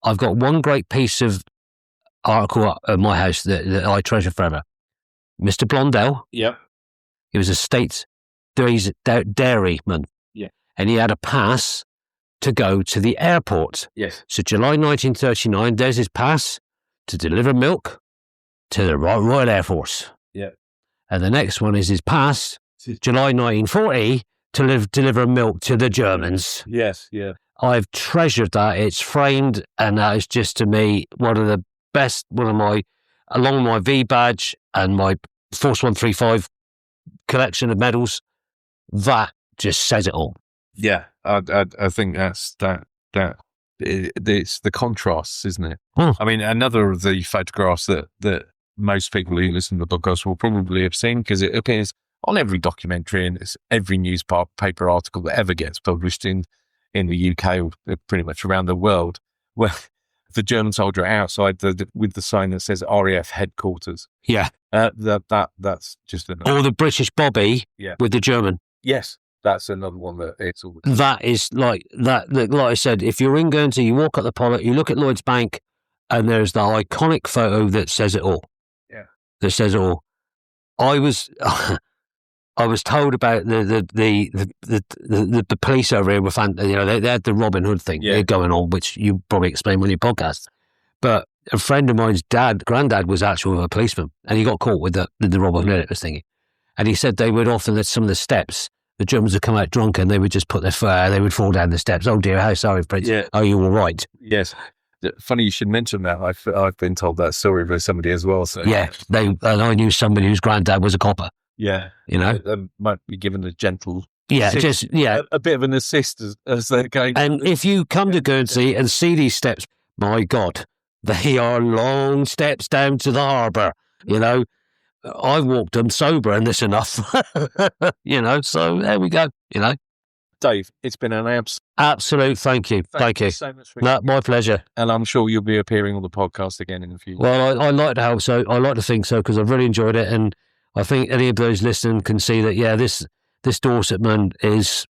I've got one great piece of article at my house that I treasure forever. Mr. Blondell. Yep. He was a state dairyman. Yeah. And he had a pass to go to the airport. Yes. So July 1939, there's his pass to deliver milk to the Royal Air Force. Yeah. And the next one is his pass, July 1940, to deliver milk to the Germans. Yes, yeah. I've treasured that. It's framed, and that is just, to me, one of the best, along with my V badge and my Force 135 collection of medals, that just says it all. Yeah, I think it's the contrasts, isn't it? Hmm. I mean, another of the photographs that most people who listen to the podcast will probably have seen, because it appears on every documentary and it's every newspaper article that ever gets published in the UK or pretty much around the world, where the German soldier outside with the sign that says RAF headquarters. Yeah. That's just another. Or the British Bobby with the German. Yes, that's another one that it's all. That is like that. Like I said, if you're in Guernsey, you walk up the Pollock, you look at Lloyd's Bank, and there's the iconic photo that says it all. Yeah. That says it all. I was told about the police over here were they had the Robin Hood thing going on, which you probably explained on your podcast. But a friend of mine's granddad was actually a policeman, and he got caught with the Robin Hood thingy. And he said they would often, at some of the steps, the Germans would come out drunk and they would just put their foot, they would fall down the steps. Oh dear, how sorry, Prince. Yeah. Are you all right? Yes. Funny you should mention that. I've been told that story by somebody as well. So yeah, I knew somebody whose granddad was a copper. Yeah, they might be given a gentle, a bit of an assist as they're going. And if you come to Guernsey and see these steps, my God, they are long steps down to the harbour. I've walked them sober, and that's enough. So there we go. Dave, it's been an absolute thank you. Thank you so much for my pleasure. And I'm sure you'll be appearing on the podcast again in the future. Well, I like to hope so. I like to think so, because I've really enjoyed it, and I think any of those listening can see that, this Dorset man is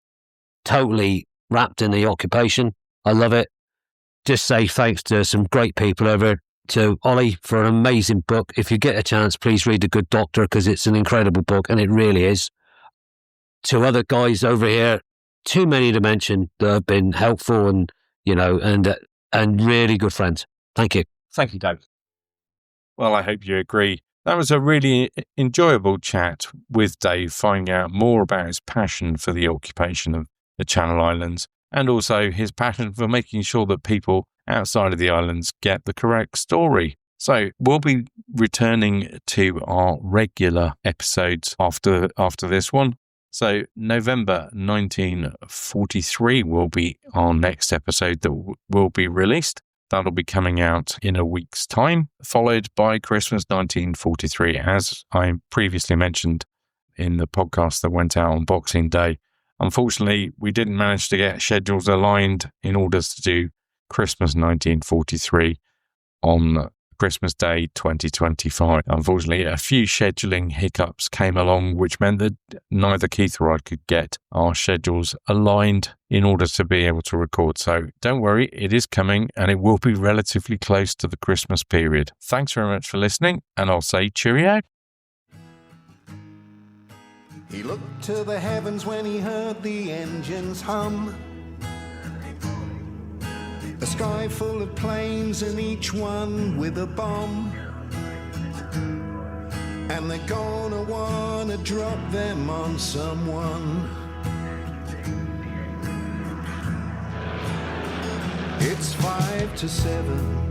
totally wrapped in the occupation. I love it. Just say thanks to some great people over to Ollie for an amazing book. If you get a chance, please read The Good Doctor, because it's an incredible book, and it really is. To other guys over here, too many to mention, that have been helpful and really good friends. Thank you. Thank you, Dave. Well, I hope you agree. That was a really enjoyable chat with Dave, finding out more about his passion for the occupation of the Channel Islands, and also his passion for making sure that people outside of the islands get the correct story. So we'll be returning to our regular episodes after this one. So November 1943 will be our next episode that will be released. That'll be coming out in a week's time, followed by Christmas 1943. As I previously mentioned in the podcast that went out on Boxing Day, unfortunately, we didn't manage to get schedules aligned in order to do Christmas 1943 on Christmas Day 2025. Unfortunately, a few scheduling hiccups came along, which meant that neither Keith or I could get our schedules aligned in order to be able to record. So don't worry, it is coming, and it will be relatively close to the Christmas period. Thanks very much for listening, and I'll say cheerio. He looked to the heavens when he heard the engines hum. A sky full of planes and each one with a bomb. And they're gonna wanna drop them on someone. It's 5 to 7.